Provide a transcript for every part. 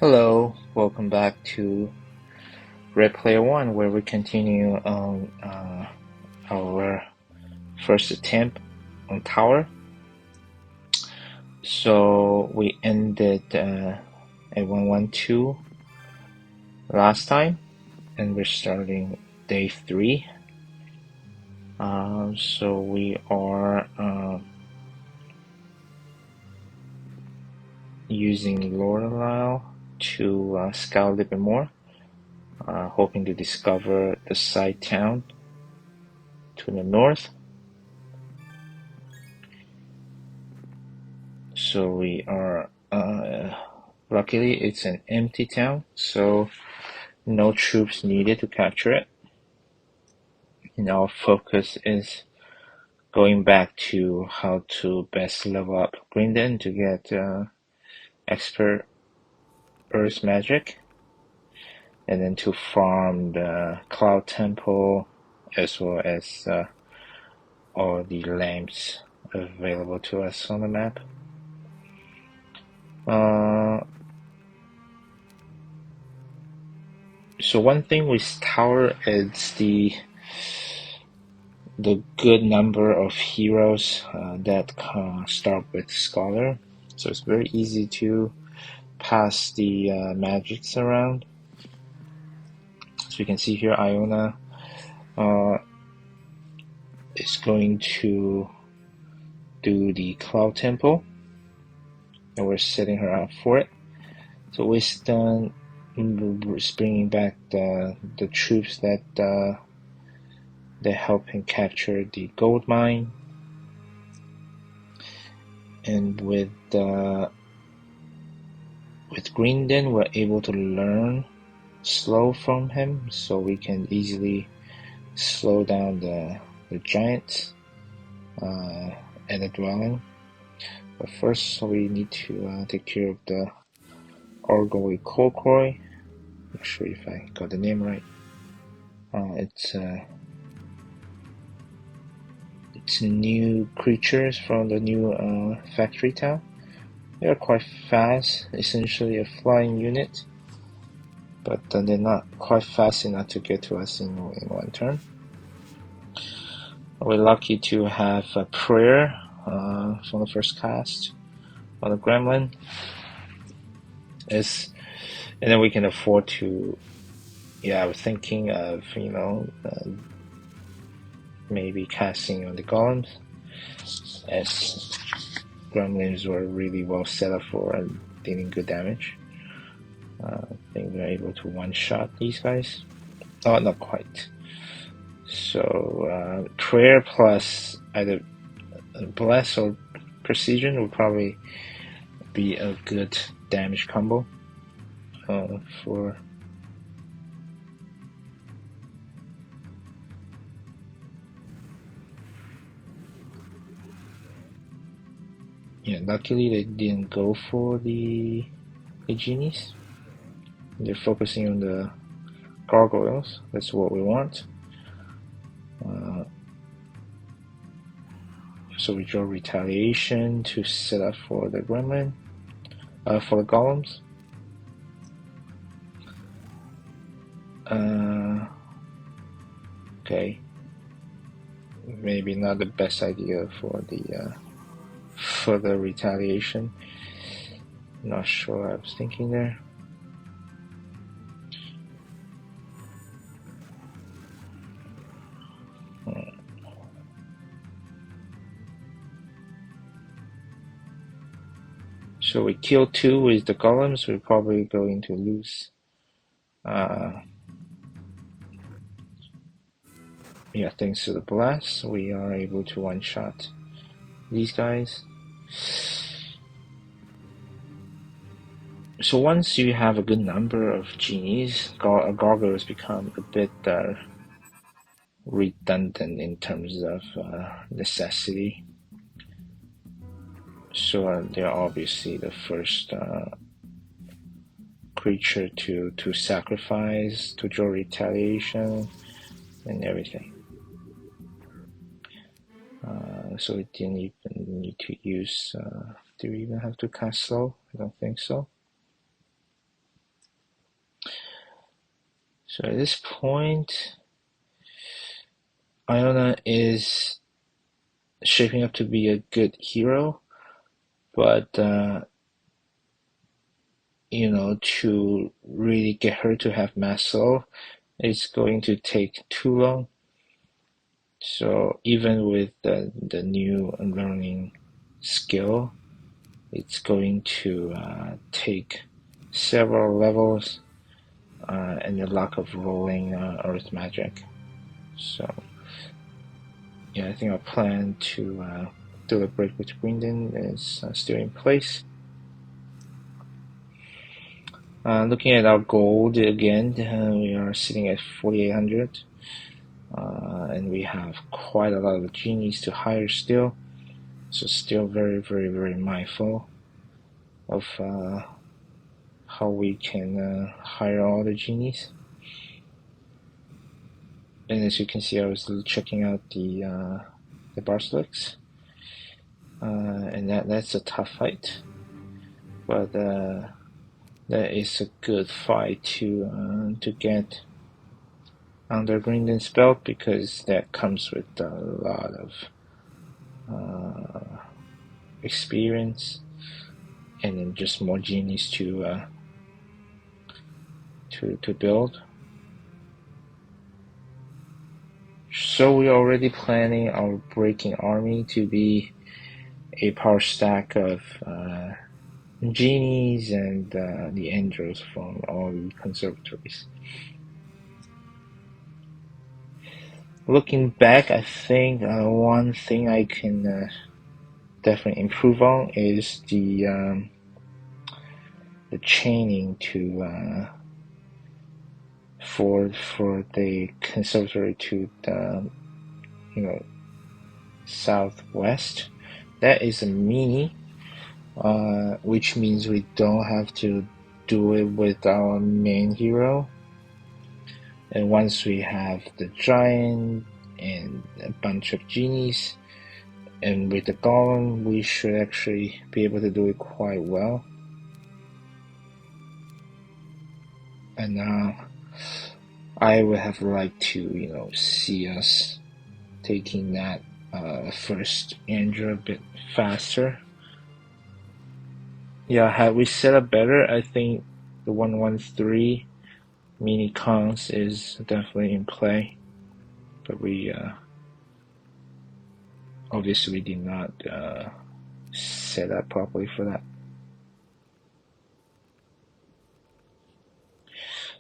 Hello, welcome back to Red Player One, where we continue on our first attempt on tower. So we ended at 112 last time, and we're starting day 3. So we are using Lorelei to scout a little bit more, hoping to discover the side town to the north. So we are luckily it's an empty town, so no troops needed to capture it. And our focus is going back to how to best level up Grindon to get expert Earth magic, and then to farm the Cloud Temple as well as all the lamps available to us on the map. So one thing with tower is the good number of heroes that start with scholar, so it's very easy to pass the magics around. So you can see here Iona is going to do the Cloud Temple, and we're setting her up for it. So Wisdom is bringing back the troops that help him capture the gold mine, and with Grindon we're able to learn slow from him, so we can easily slow down the giants at the dwelling. But first we need to take care of the Orgoy Kolkroy. Not sure if I got the name right. It's new creatures from the new factory town. They are quite fast, essentially a flying unit, but they're not quite fast enough to get to us in one turn. We're lucky to have a prayer from the first cast on the gremlin, and then we can afford to. I was thinking of maybe casting on the golems, as gremlins were really well set up for dealing good damage. I think we're able to one-shot these guys. Oh, not quite. So prayer plus either bless or precision would probably be a good damage combo for. Luckily they didn't go for the genies. They're focusing on the gargoyles. That's what we want. So we draw retaliation to set up for the gremlin, for the golems. Okay, maybe not the best idea for the retaliation. Not sure what I was thinking there. So we kill 2 with the golems. We're probably going to lose. Thanks to the blast, we are able to one-shot these guys. So once you have a good number of genies, gargoyles become a bit redundant in terms of necessity. So they're obviously the first creature to sacrifice, to draw retaliation, and everything. So we didn't even need to use. Do we even have to cast slow? I don't think so. So at this point, Iona is shaping up to be a good hero, but to really get her to have muscle, it's going to take too long. So even with the new learning skill, it's going to take several levels and a lack of rolling earth magic. So yeah, I think our plan to do a break with Winden is still in place. Looking at our gold again, we are sitting at 4,800. And we have quite a lot of genies to hire still, so still very, very, very mindful of how we can hire all the genies. And as you can see, I was checking out the Barslicks, and that's a tough fight, but that is a good fight to get under Grinden's belt, because that comes with a lot of experience, and then just more genies to build. So we're already planning our breaking army to be a power stack of genies and the angels from all the conservatories. Looking back, I think one thing I can definitely improve on is the chaining to for the conservatory to the southwest. That is a mini, which means we don't have to do it with our main hero. And once we have the giant and a bunch of genies, and with the golem, we should actually be able to do it quite well. And I would have liked to, see us taking that first Andrew a bit faster. Yeah, had we set up better, I think the 113 mini cons is definitely in play, but we obviously did not set up properly for that.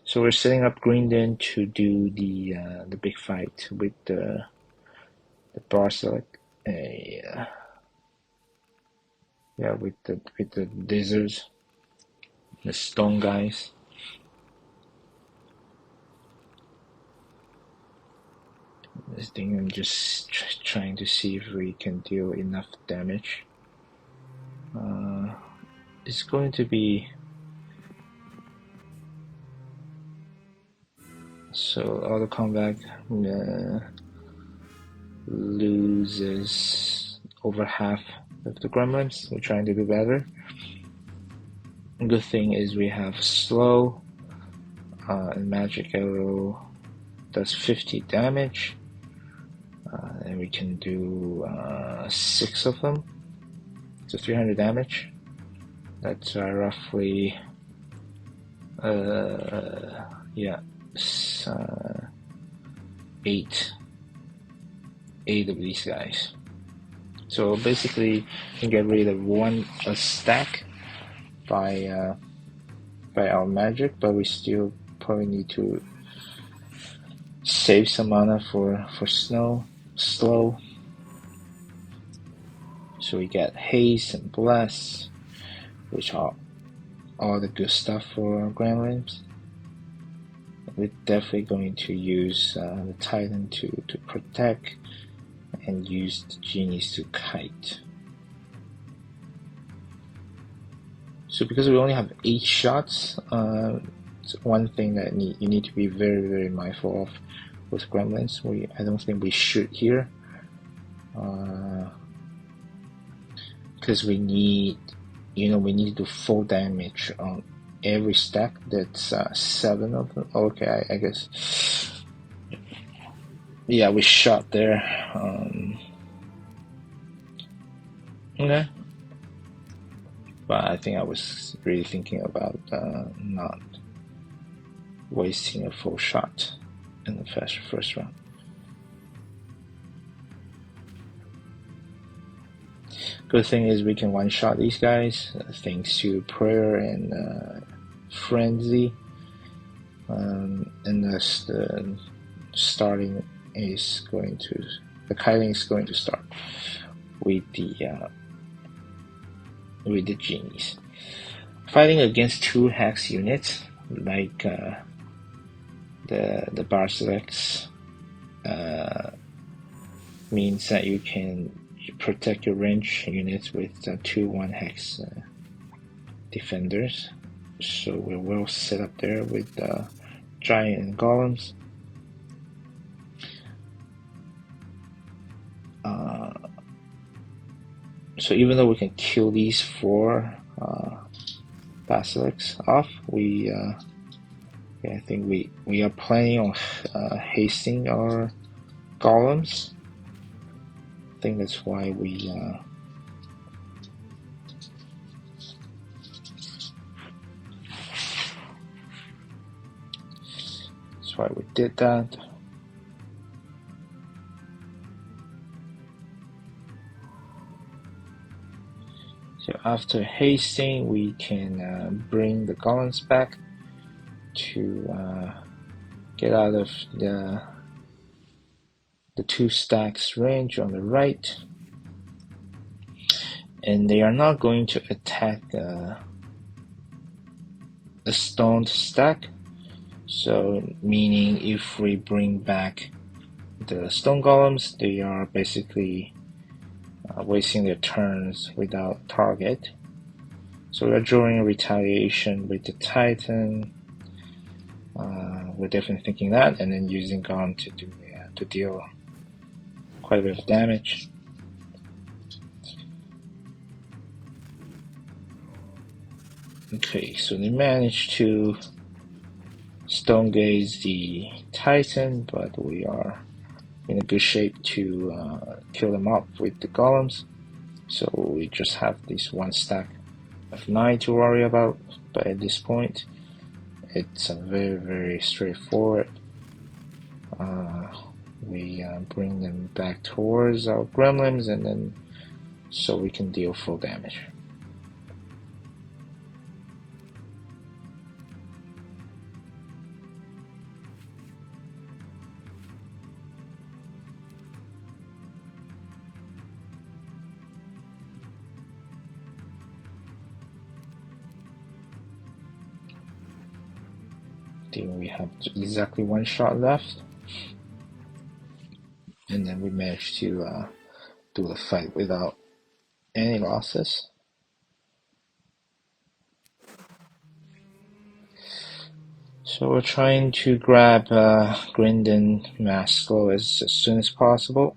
So we're setting up Greendon to do the big fight with the Barcelona, with the lizards, the stone guys. This thing, I'm just trying to see if we can deal enough damage. It's going to be so auto combat loses over half of the gremlins. We're trying to do better. Good thing is we have slow, and magic arrow does 50 damage, and we can do 6 of them, so 300 damage. That's roughly 8 of these guys. So basically, you can get rid of a stack by our magic, but we still probably need to save some mana for slow. So we get haste and bless, which are all the good stuff for gremlins. We're definitely going to use the Titan to protect, and use the genies to kite. So because we only have 8 shots, it's one thing that you need to be very, very mindful of with gremlins. I don't think we shoot here, because we need to do full damage on every stack. That's 7 of them. Okay, I guess. Yeah, we shot there. Okay. But I think I was really thinking about not wasting a full shot in the first round. Good thing is we can one-shot these guys thanks to prayer and frenzy. And thus the starting is going to, the kiting is going to start with the genies. Fighting against 2 hex units like the Basilex means that you can protect your range units with 2 1 hex defenders. So we're well set up there with giant and golems. So even though we can kill these 4 Basilics off, I think we are planning on hasting our golems. I think that's why we did that. So after hasting, we can bring the golems back to get out of the 2 stacks range on the right. And they are not going to attack the stoned stack. So meaning if we bring back the stone golems, they are basically wasting their turns without target. So we're drawing a retaliation with the Titan. We're definitely thinking that, and then using Gon to deal quite a bit of damage. Okay, so they managed to stone gaze the Titan, but we are in a good shape to kill them off with the golems. So we just have this 1 stack of 9 to worry about, but at this point it's very, very straightforward. We bring them back towards our gremlins, and then so we can deal full damage. I think we have exactly 1 shot left, and then we managed to do the fight without any losses. So we're trying to grab Grindon Maslow as soon as possible,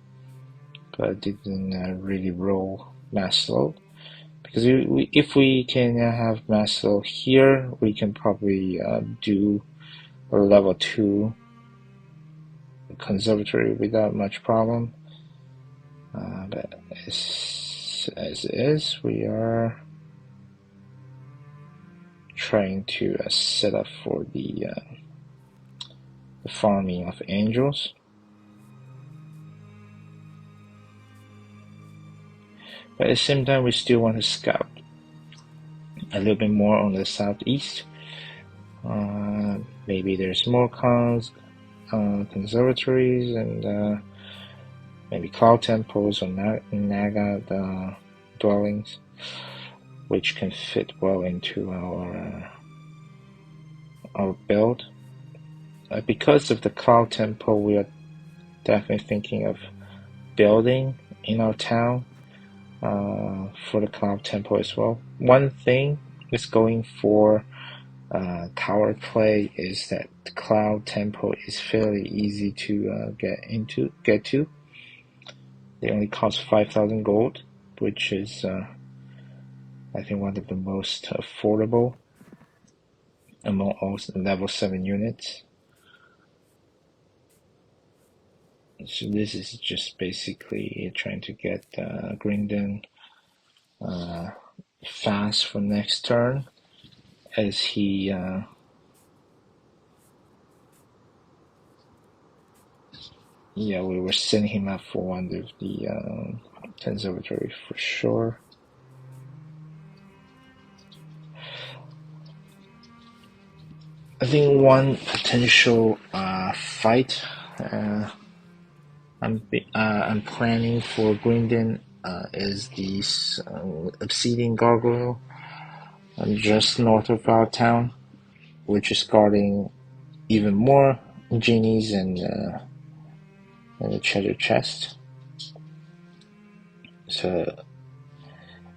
but didn't really roll Maslow, because if we can have Maslow here, we can probably do a level 2 conservatory without much problem. But as it is, we are trying to set up for the farming of angels. But at the same time, we still want to scout a little bit more on the southeast. Maybe there's more conservatories and maybe cloud temples or Naga dwellings, which can fit well into our build. Because of the cloud temple, we are definitely thinking of building in our town for the cloud temple as well. One thing is going for tower play is that the cloud temple is fairly easy to get to. They only cost 5,000 gold, which is I think one of the most affordable among all level 7 units. So this is just basically trying to get Grindon fast for next turn, as he we were setting him up for one of the conservatory for sure. I think one potential fight I'm planning for Grindon is the Obsidian Gargoyle just north of our town, which is guarding even more genies and the treasure chest. So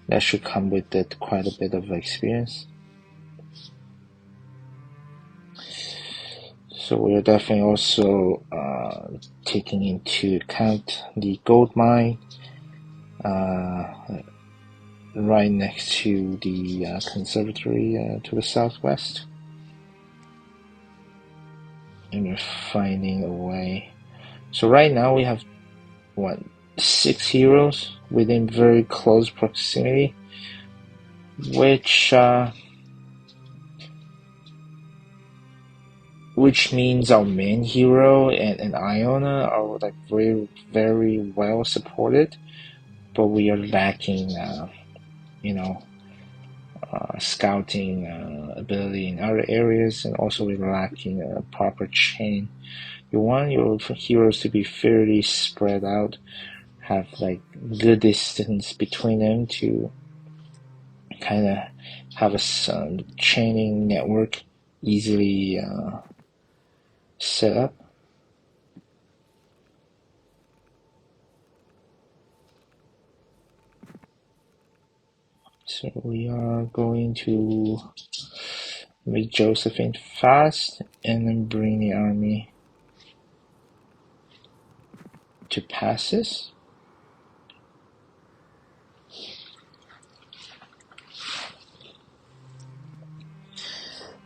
that should come with it quite a bit of experience. So we're definitely also taking into account the gold mine right next to the conservatory to the southwest. And we're finding a way. So right now we have 6 heroes within very close proximity, which means our main hero and Iona are like very, very well supported, but we are lacking scouting ability in other areas, and also we're lacking a proper chain. You want your heroes to be fairly spread out, have like good distance between them to kind of have a chaining network easily set up. So we are going to make Josephine fast and then bring the army to passes.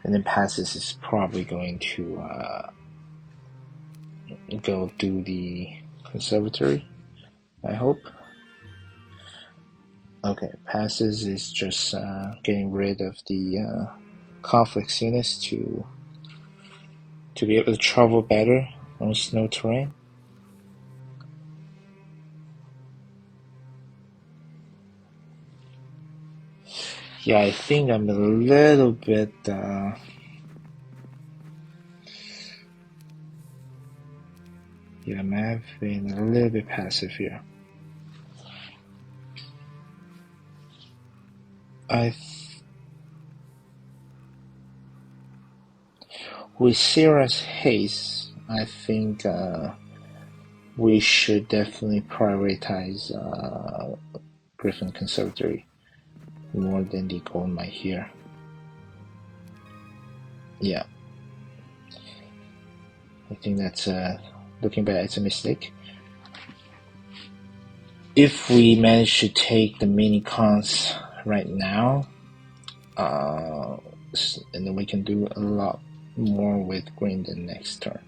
And then passes is probably going to go do the conservatory, I hope. Okay, passes is just getting rid of the conflicts units to be able to travel better on snow terrain. Yeah, I think I'm a little bit I may have been a little bit passive here. With Sarah's haste, I think we should definitely prioritize Griffin Conservatory more than the gold mine here. Yeah, I think that's looking back, it's a mistake. If we manage to take the mini cons right now, and then we can do a lot more with green the next turn,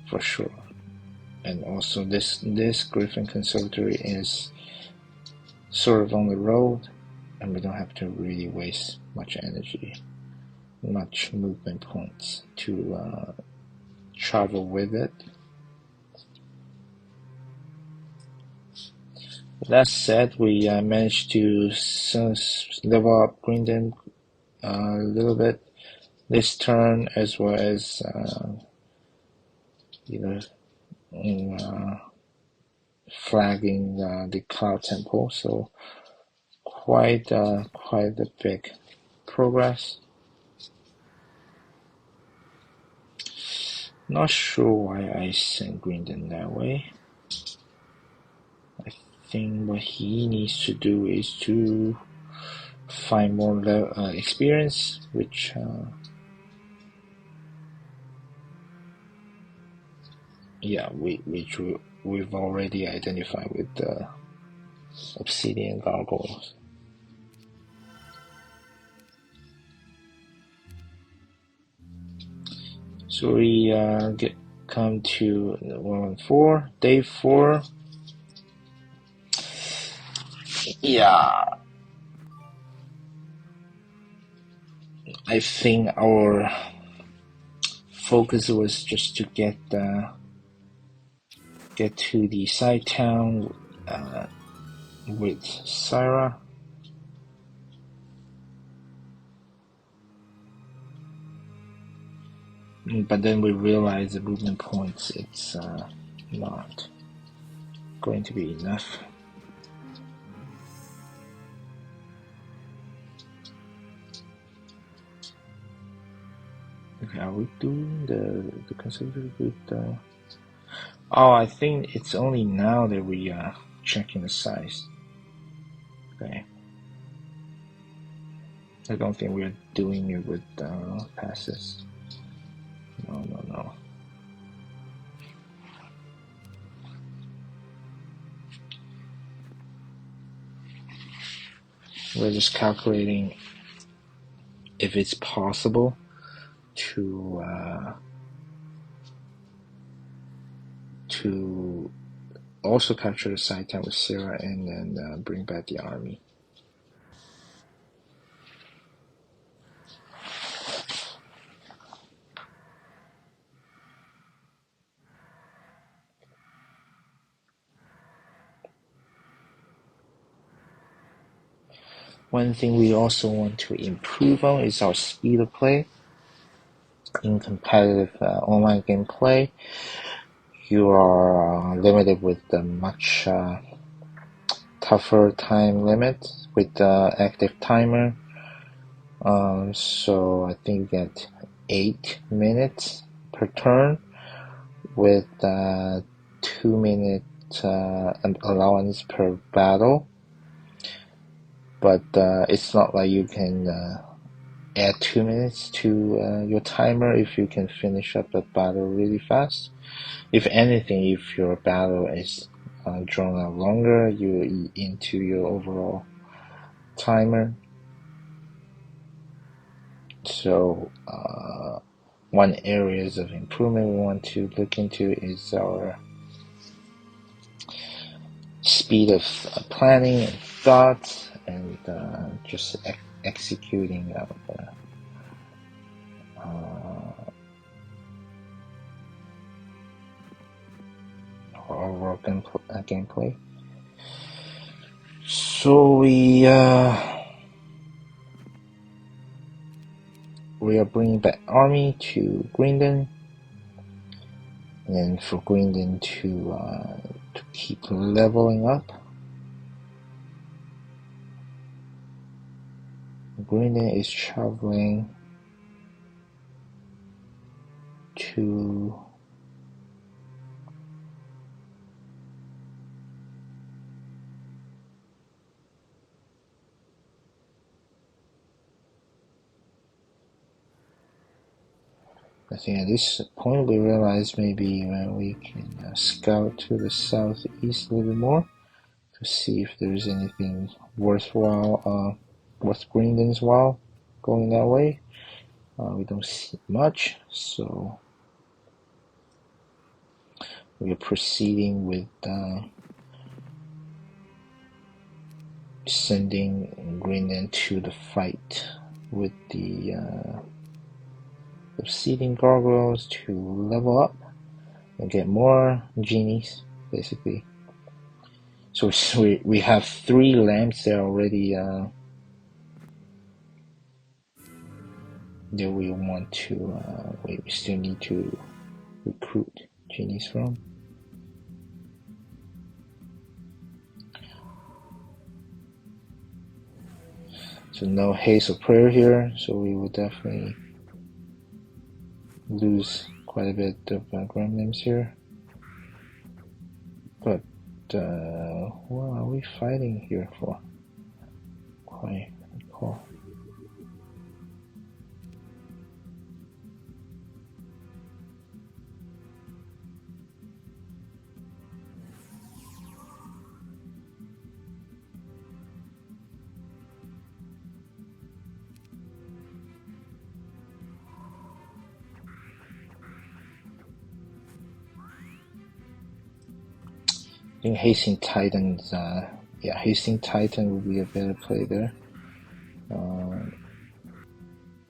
for sure. And also this Griffin Conservatory is sort of on the road, and we don't have to really waste much energy, much movement points to travel with it. That said, we managed to level up Grindon a little bit this turn, as well as flagging the Cloud Temple. So quite a big progress. Not sure why I sent Grindon that way. I think what he needs to do is to find more experience, which we've already identified with the Obsidian Gargoyles. So we come to 114, day 4. Yeah, I think our focus was just to get to the side town with Sarah. But then we realized the movement points, it's not going to be enough. Okay, are we doing the conservative with oh, I think it's only now that we are checking the size. Okay. I don't think we're doing it with passes. No. We're just calculating if it's possible to also capture the side town with Sarah and then bring back the army. One thing we also want to improve on is our speed of play. In competitive online gameplay, you are limited with a much tougher time limit with the active timer. So I think you get 8 minutes per turn with 2-minute allowance per battle. But it's not like you can add 2 minutes to your timer if you can finish up the battle really fast. If anything, if your battle is drawn out longer, you eat into your overall timer. So one areas of improvement we want to look into is our speed of planning and thoughts, and just executing our gameplay. So we are bringing back army to Grindon, and then for Grindon to keep leveling up. Grindon is traveling to I think at this point we realize maybe we can scout to the southeast a little bit more to see if there's anything worthwhile, worth Grindon's while going that way. We don't see much, so we are proceeding with sending Grindon to the fight with the seeding gargoyles to level up and get more genies, basically. So we have 3 lamps there already that we want to we still need to recruit genies from. So no haste or prayer here, so we will definitely lose quite a bit of gremlins here. But what are we fighting here for? Quite recall. think Hastings Titans, Hastings Titan would be a better play there.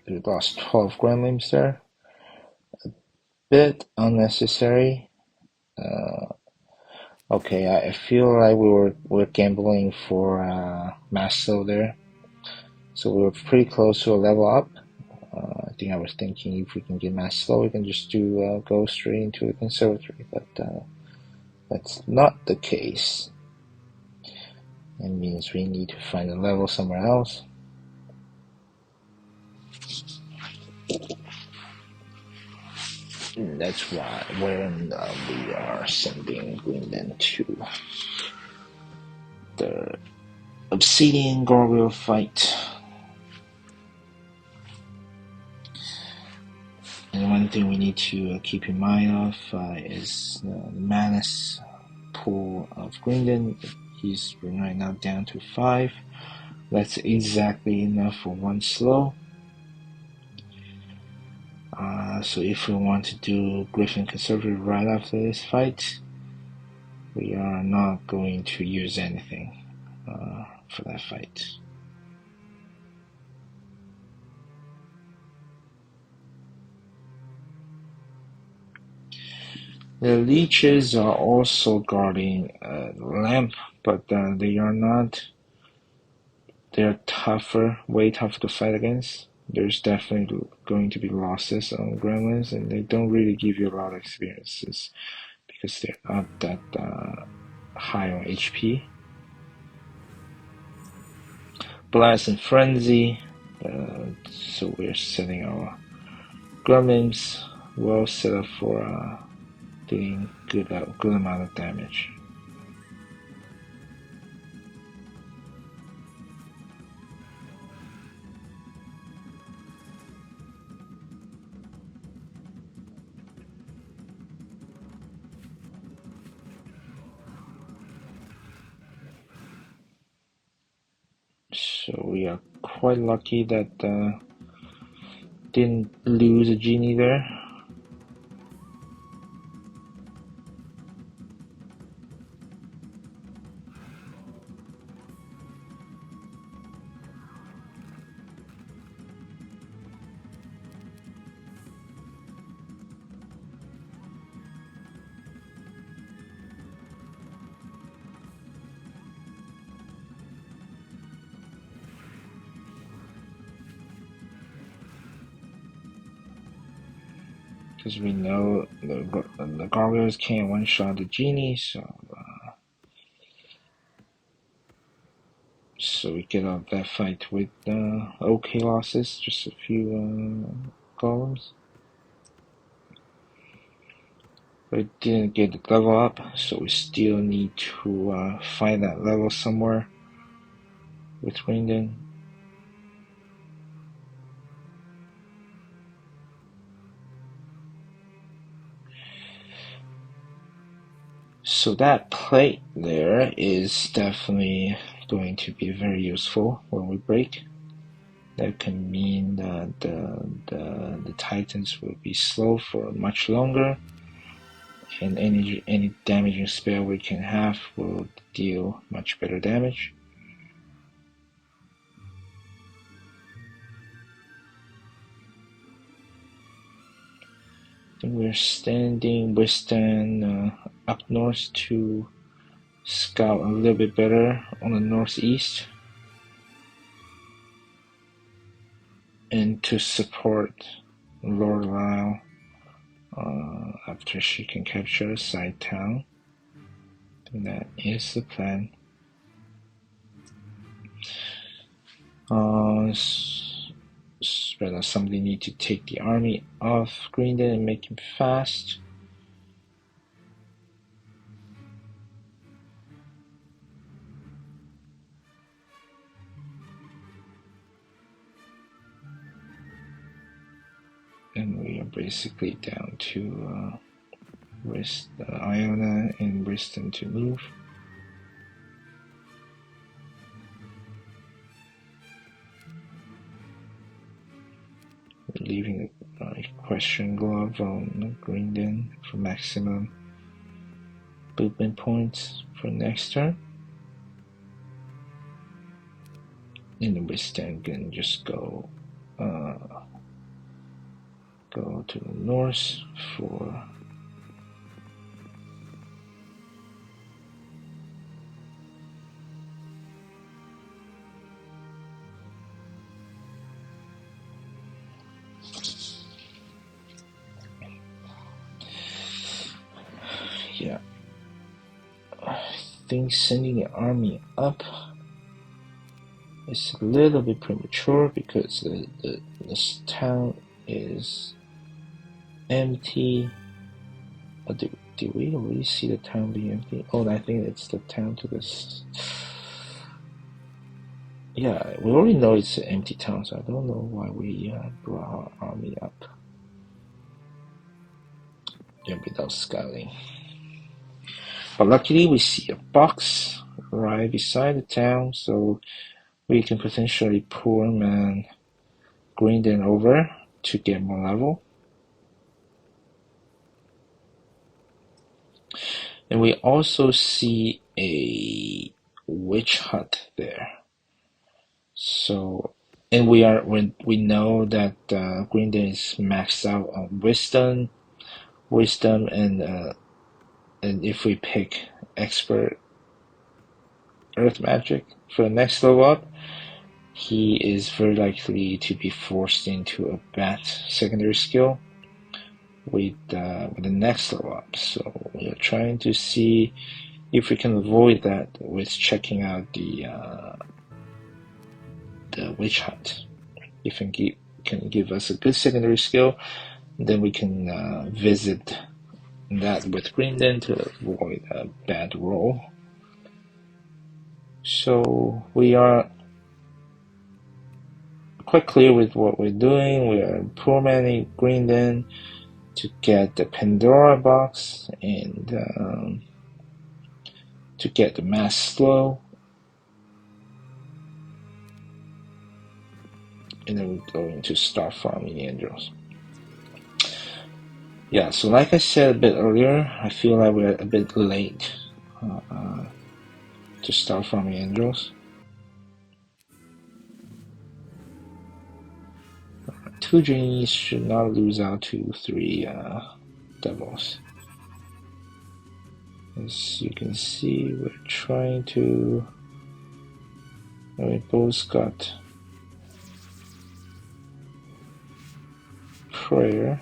We lost 12 gremlins there. A bit unnecessary. Okay, I feel like we're gambling for Masto there. So we were pretty close to a level up. I think I was thinking if we can get Masto, we can just go straight into the conservatory, but that's not the case. It means we need to find a level somewhere else. And that's why when we are sending Greenland to the Obsidian Gargoyle fight. And one thing we need to keep in mind of is the Manus pool of Greenland. He's right now down to 5. That's exactly enough for 1 slow. So if we want to do Griffin Conservatory right after this fight, we are not going to use anything for that fight. The leeches are also guarding Lamp, but they are not. They're tougher, way tougher to fight against. There's definitely going to be losses on gremlins, and they don't really give you a lot of experiences because they're not that high on HP. Blast and Frenzy, so we're setting our gremlins well set up for doing good amount of damage. So we are quite lucky that didn't lose a genie there. Because we know the gargoyles can't one-shot the genie, so we get out of that fight with okay losses, just a few golems. But it didn't get the level up, so we still need to find that level somewhere with Ringden. So that plate there is definitely going to be very useful when we break. That can mean that the Titans will be slow for much longer, and any damaging spell we can have will deal much better damage. I think we're standing western up north to scout a little bit better on the northeast and to support Lord Lyle after she can capture a side town. And that is the plan. But somebody need to take the army off Greenland and make him fast. And we are basically down to Iona and Briston to move. We're leaving the Equestrian Glove on Greenland for maximum movement points for next turn. And then we're still gonna just go to the north for yeah. I think sending an army up is a little bit premature because this town is empty. Did we already see the town being empty? Oh, I think it's the town to this. Yeah, we already know it's an empty town, so I don't know why we brought our army up. Yeah, without scouting. But luckily we see a box right beside the town, so we can potentially poor man Grindin over to get more level. And we also see a witch hut there. So, and we know that Grindin is maxed out on wisdom, and if we pick expert earth magic for the next level up, he is very likely to be forced into a bad secondary skill with the next level up. So we are trying to see if we can avoid that with checking out the witch hut. If it can give us a good secondary skill, then we can visit that with Grindin to avoid a bad roll. So we are quite clear with what we're doing. We are poor manning Grindin to get the Pandora box and to get the mass slow. And then we're going to start farming angels. Yeah, so like I said a bit earlier, I feel like we're a bit late to start farming angels. 2 genies should not lose out to 3 devils. As you can see, we're trying to... We both got prayer.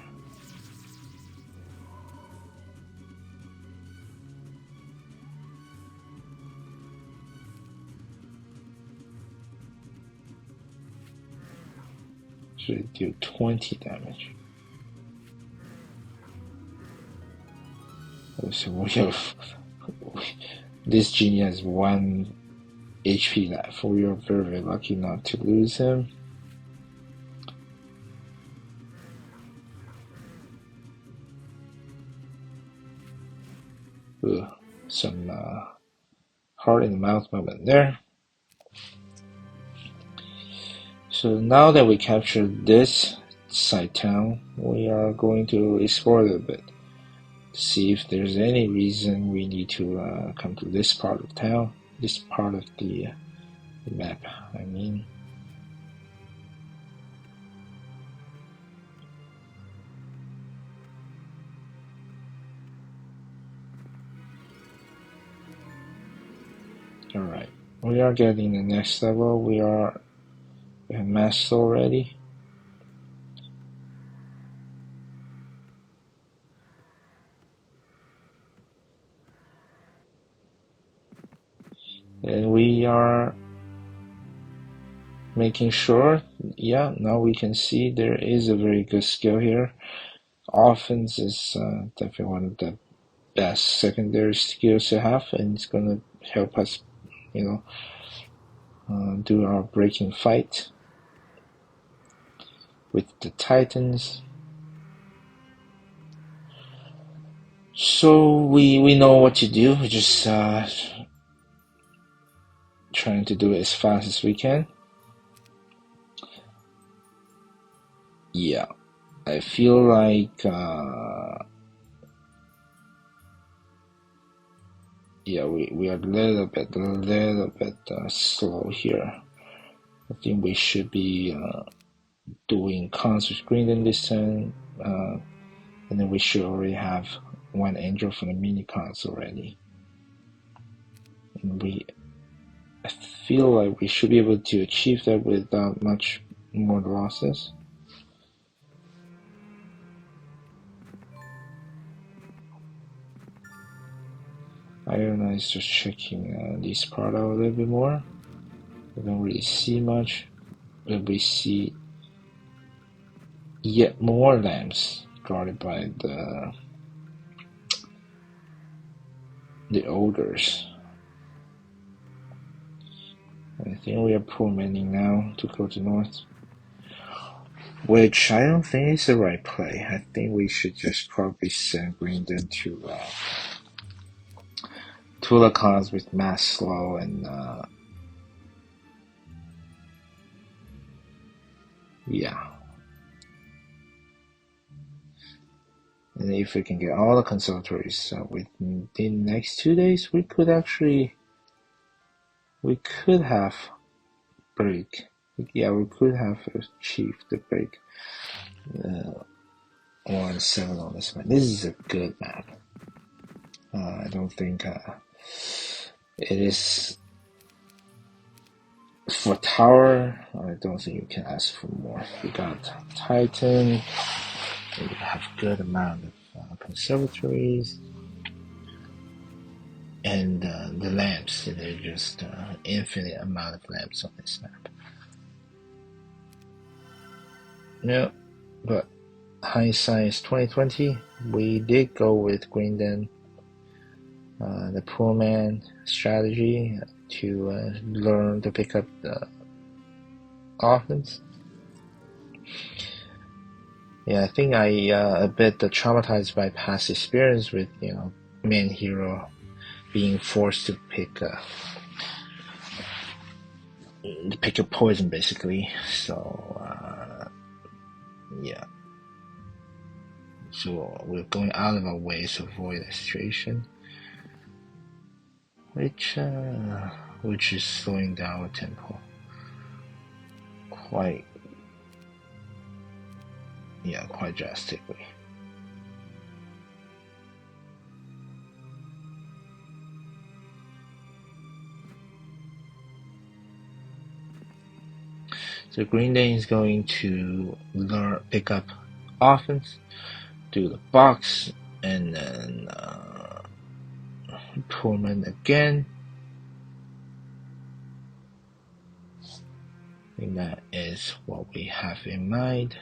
Should do 20 damage. So we have... This genie has 1 HP left. We are very, very lucky not to lose him. Ugh, some heart in the mouth moment there. So now that we captured this side town, we are going to explore it a bit to see if there's any reason we need to come to this part of town, this part of the map, I mean. Alright, we are getting the next level. We have mastered already. And we are making sure, yeah, now we can see there is a very good skill here. Offense is definitely one of the best secondary skills to have, and it's gonna help us, do our breaking fight with the Titans. So we know what to do. We're just trying to do it as fast as we can. Yeah, I feel like yeah, we are a little bit slow here. I think we should be doing cons with Greenland this turn, and then we should already have one angel for the mini cons already. And I feel like we should be able to achieve that without much more losses. Iron is just checking this part out a little bit more. We don't really see much, but we see yet more lamps guarded by the ogres. I think we are pullmaning now to go to north, which I don't think is the right play. I think we should just probably send Greenden to the cons with mass slow and yeah. And if we can get all the conservatories within the next 2 days, we could have break. Yeah, we could have achieved the break 1-7 on this map. This is a good map. I don't think it is for tower. I don't think you can ask for more. We got Titan. We have good amount of conservatories. And the lamps, they're just infinite amount of lamps on this map. No, but hindsight is 2020. We did go with Greenden, the poor man strategy to learn to pick up the offense. Yeah, I think I a bit traumatized by past experience with main hero being forced to pick a poison basically. So yeah. So we're going out of our way to avoid that situation, which is slowing down our tempo quite drastically. So Green Day is going to pick up offense, do the box, and then Pullman again. I think that is what we have in mind.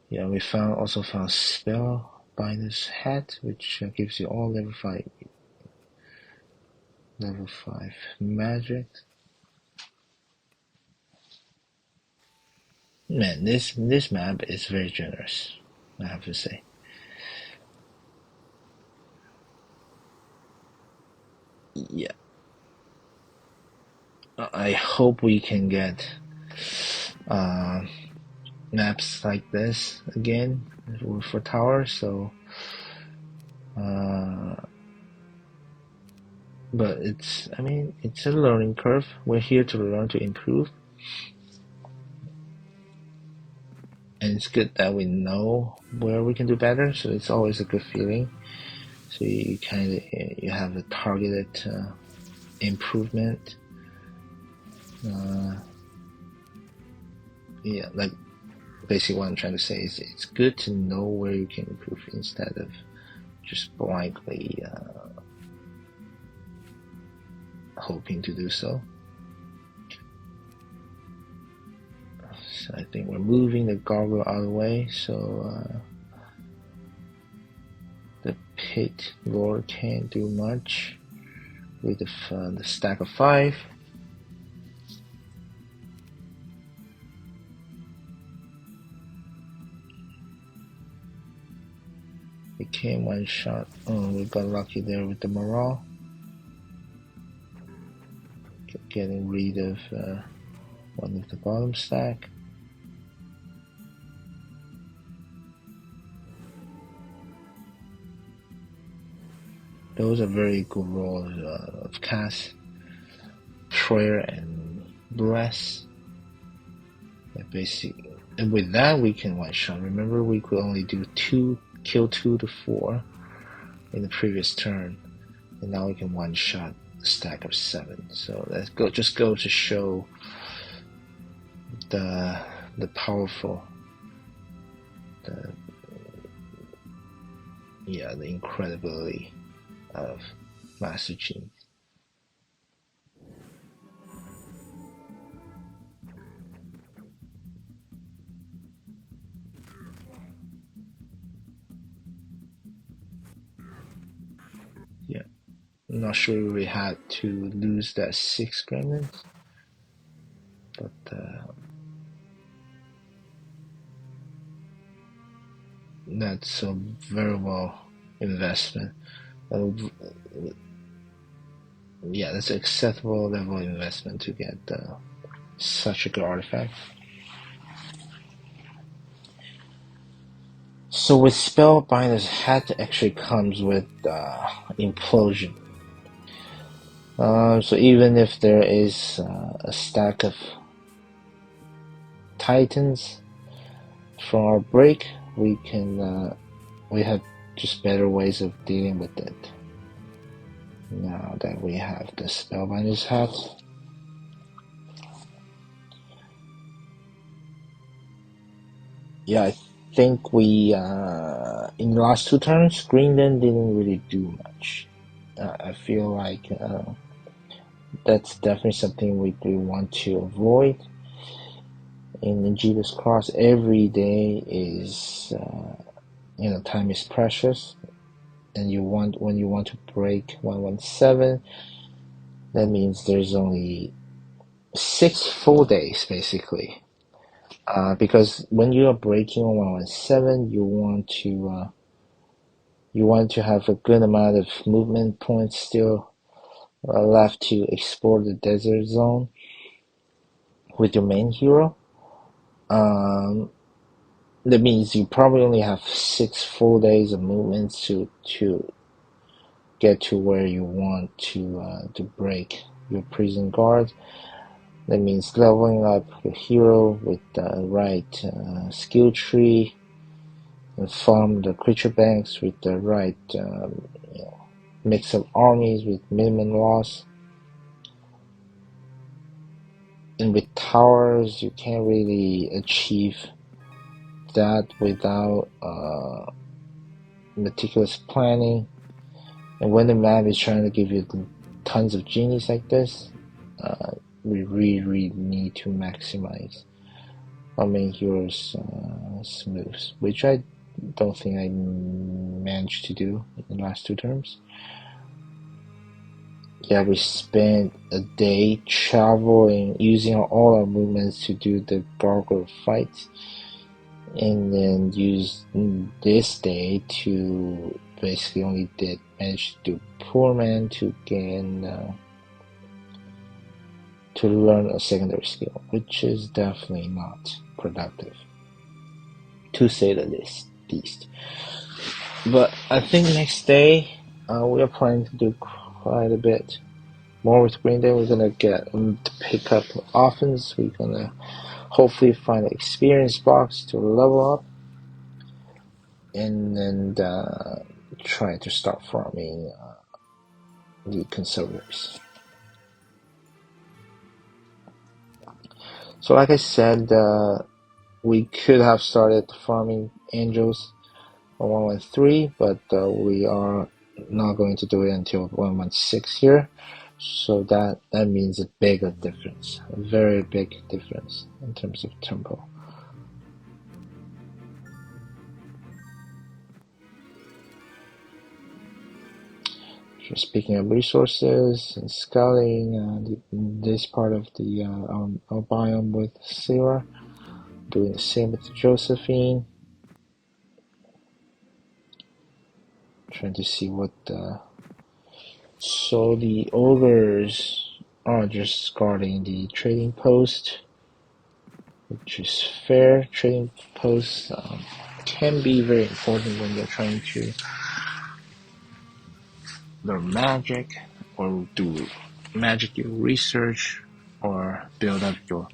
Yeah, we also found Spellbinder's Hat, which gives you all level 5 magic. Man, this map is very generous, I have to say. Yeah. I hope we can get maps like this again for tower. So, but it's a learning curve. We're here to learn to improve, and it's good that we know where we can do better. So it's always a good feeling. So you have a targeted improvement. Yeah, like basically what I'm trying to say is it's good to know where you can improve instead of just blindly hoping to do so. So I think we're moving the gargoyle out of the way, so the pit lord can't do much with the stack of 5. Became one shot. Oh, we got lucky there with the morale. Getting rid of one of the bottom stack. those are very good rolls of cast, prayer, and bless. Basically, and with that we can one shot. Remember, we could only do kill 2 to 4 in the previous turn, and now we can one shot a stack of 7. So let's just go to show the powerful, the incredibility of Master Gene. Yeah, I'm not sure we had to lose that 6 gremlins, but that's a very well investment. Yeah, that's an acceptable level of investment to get such a good artifact. So with Spellbinder's Hat actually comes with Implosion. So even if there is a stack of Titans from our break, we have just better ways of dealing with it. Now that we have the Spellbinder's Hat. Yeah, I think we in the last 2 turns, Greenland didn't really do much. I feel like that's definitely something we do want to avoid. In the Jebus Cross, every day is time is precious, and when you want to break 117, that means there's only 6 full days basically. Because when you are breaking on 117, you want to have a good amount of movement points still left to explore the desert zone with your main hero. That means you probably only have 6 full days of movements to get to where you want to break your prison guard. That means leveling up your hero with the right skill tree, and farm the creature banks with the right mix of armies with minimum loss. And with towers, you can't really achieve that without meticulous planning. And when the map is trying to give you tons of genies like this, we really need to maximize our main hero's moves, which I don't think I managed to do in the last 2 turns. Yeah, we spent a day traveling, using all our movements to do the gargoyle fight, and then use this day to basically only manage to do Poor Man to gain to learn a secondary skill, which is definitely not productive, to say the least. But I think next day we are planning to do quite a bit more with Green Day. We're gonna get to pick up offense. We're gonna hopefully find an experience box to level up, and then try to start farming the conservators. So like I said, we could have started farming angels on 113, but we are not going to do it until 116 here. So that means a bigger difference, a very big difference in terms of tempo. So speaking of resources and scouting, this part of the our biome with Sarah, doing the same with Josephine, trying to see what. So the ogres are just guarding the trading post, which is fair. Trading posts can be very important when you're trying to learn magic or do magic research or build up your,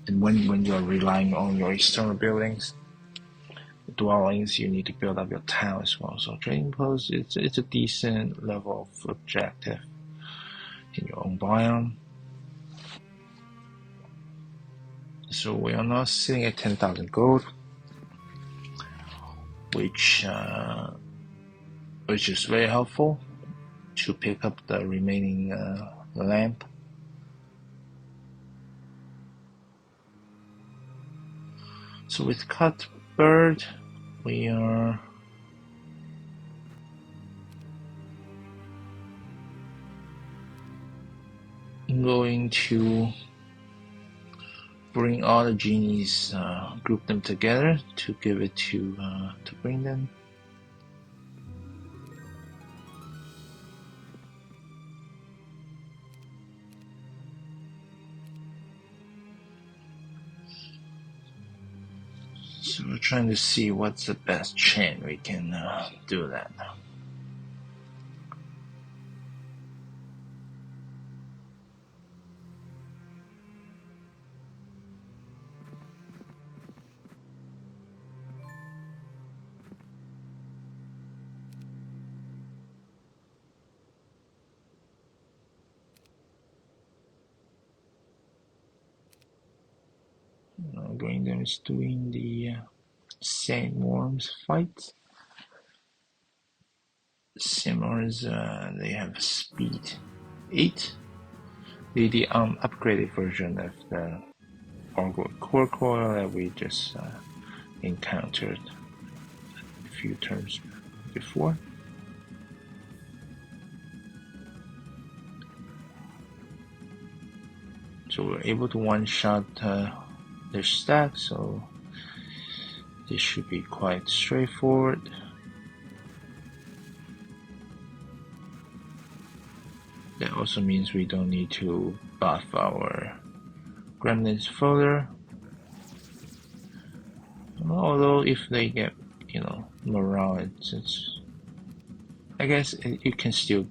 and when you're relying on your external dwellings, you need to build up your town as well. So trading post, it's a decent level of objective in your own biome. So we are now sitting at 10,000 gold, which is very helpful to pick up the remaining lamp. So with cut bird, we are going to bring all the genies, group them together to give it to bring them. So we're trying to see what's the best chain we can do that. Green them is doing the sandworms fight. Sandworms, they have speed 8. The upgraded version of the core coil that we just encountered a few turns before. So we're able to one-shot their stack, so this should be quite straightforward. That also means we don't need to buff our gremlins further. Although if they get, morale, it's I guess you can still,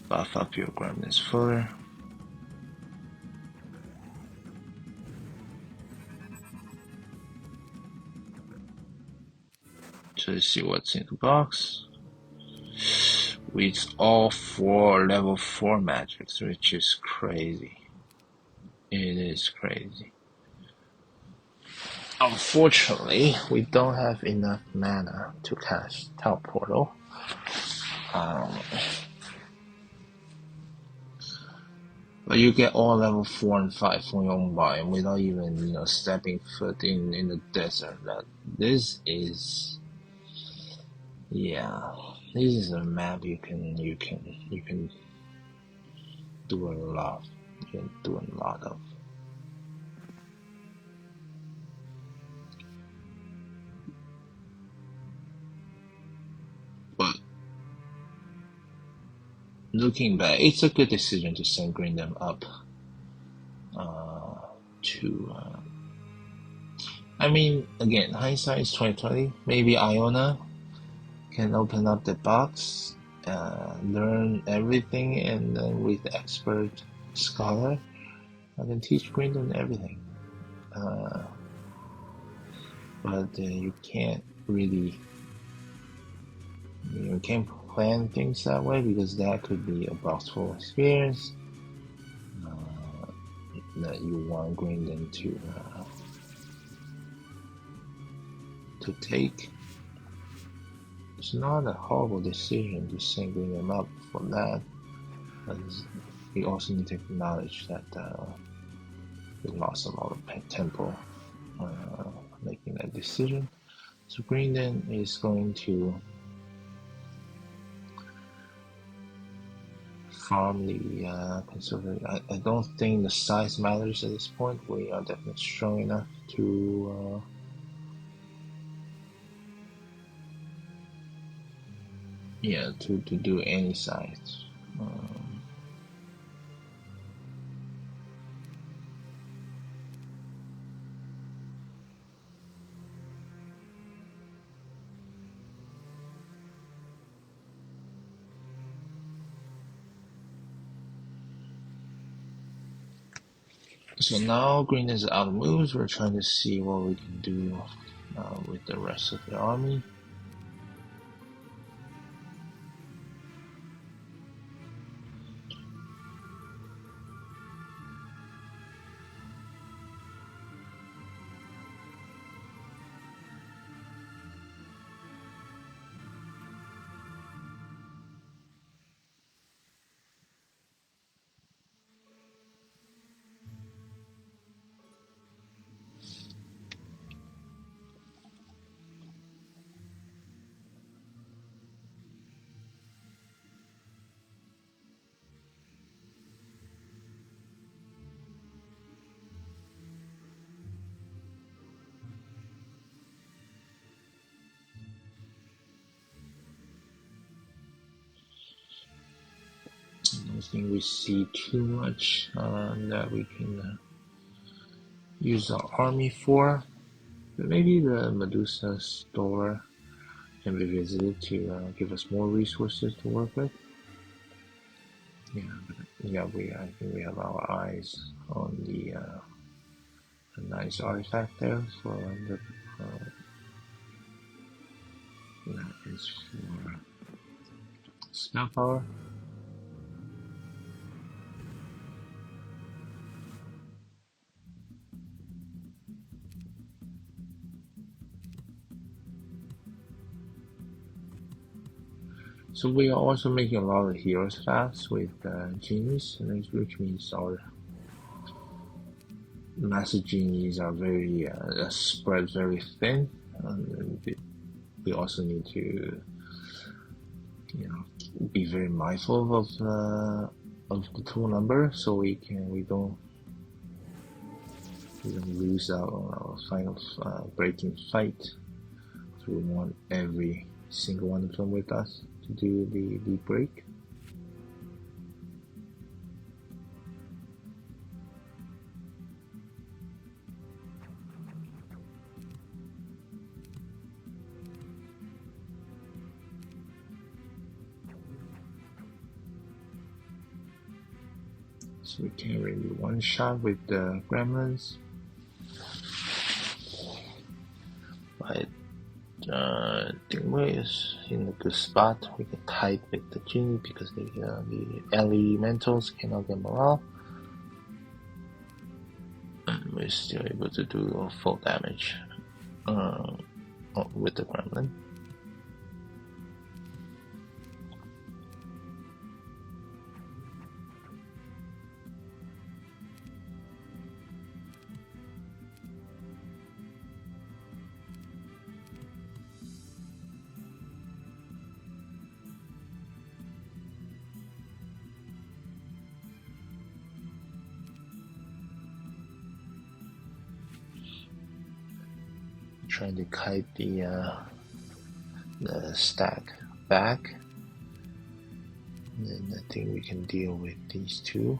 buff up your gremlins further. So let's see what's in the box. It's all 4 level 4 magics, which is crazy. It is crazy. Unfortunately, we don't have enough mana to cast Teleportal. But you get all level 4 and 5 from your own biome without even, stepping foot in the desert. This is a map you can do a lot. You can do a lot of. But looking back, it's a good decision to send Green them up to. I mean, again, hindsight is 2020. Maybe Iona can open up the box, learn everything, and then with expert scholar, I can teach Grindon everything. But you can't really, you can't plan things that way because that could be a box full experience that you want Grindon to take. It's not a horrible decision to send Grindon up for that. But we also need to acknowledge that we lost a lot of tempo making that decision. So Grindon is going to farm the conservative. I don't think the size matters at this point. We are definitely strong enough to to do any size. So now green is out of moves. We're trying to see what we can do with the rest of the army. I don't think we see too much that we can use our army for. But maybe the Medusa store can be visited to give us more resources to work with. Yeah, I think we have our eyes on the a nice artifact there for the that is for spell power. So we are also making a lot of heroes fast with genies, which means our massive genies are very spread very thin. And we also need to, be very mindful of the tool number, so we don't lose out on our final breaking fight. So we want every single one of them with us to do the break. So we can't really one shot with the gremlins. But Dingwei is in a good spot. We can type with the genie because the elementals cannot get morale. And we're still able to do full damage with the gremlin. Trying to kite the stack back, and then I think we can deal with these two.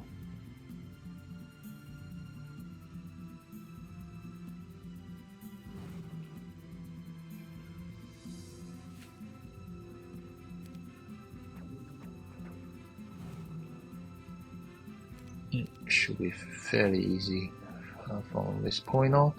It should be fairly easy from this point on.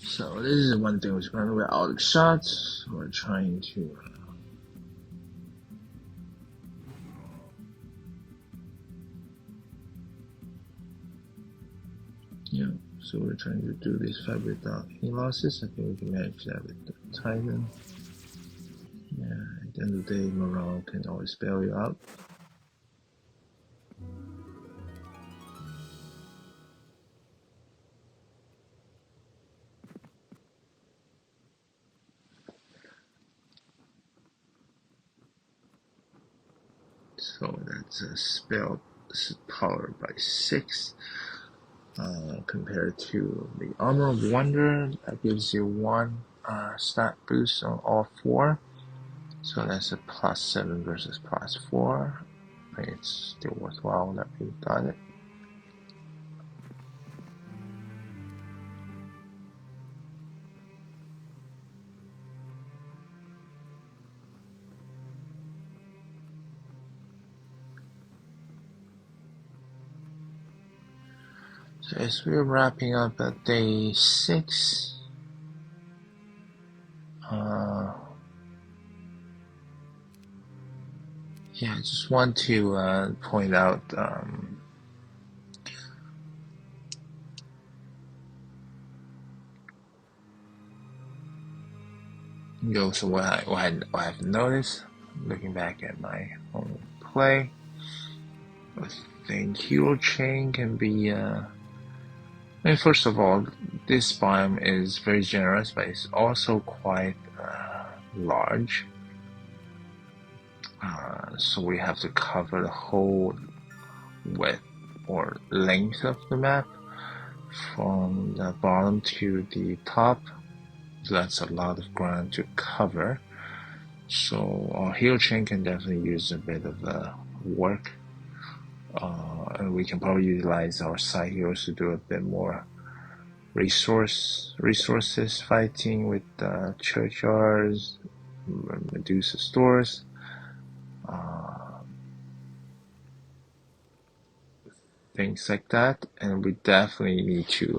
So this is one thing we're out of shots. We're trying to so we're trying to do this fight without any losses. I think we can manage that with the Titan. Yeah, at the end of the day, morale can always bail you out. So that's spelled powered by 6. Compared to the Armor of Wonder, that gives you 1 stat boost on all 4. So that's a +7 versus +4. I think it's still worthwhile that we got it. So as we're wrapping up at day 6, yeah, I just want to point out so what I've noticed looking back at my own play, I think hero chain can be I mean, first of all, this biome is very generous, but it's also quite large. So we have to cover the whole width or length of the map from the bottom to the top. So that's a lot of ground to cover. So our hero chain can definitely use a bit of work. And we can probably utilize our side heroes to do a bit more resources fighting with churchyards, Medusa stores, things like that, and we definitely need to.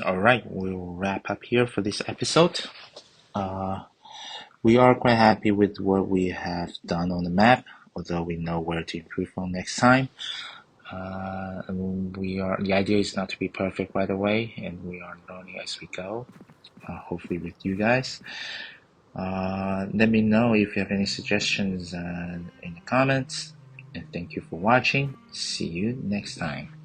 All right, we'll wrap up here for this episode. We are quite happy with what we have done on the map, although we know where to improve on next time. And the idea is not to be perfect right away, and we are learning as we go. Hopefully with you guys. Let me know if you have any suggestions in the comments. And thank you for watching. See you next time.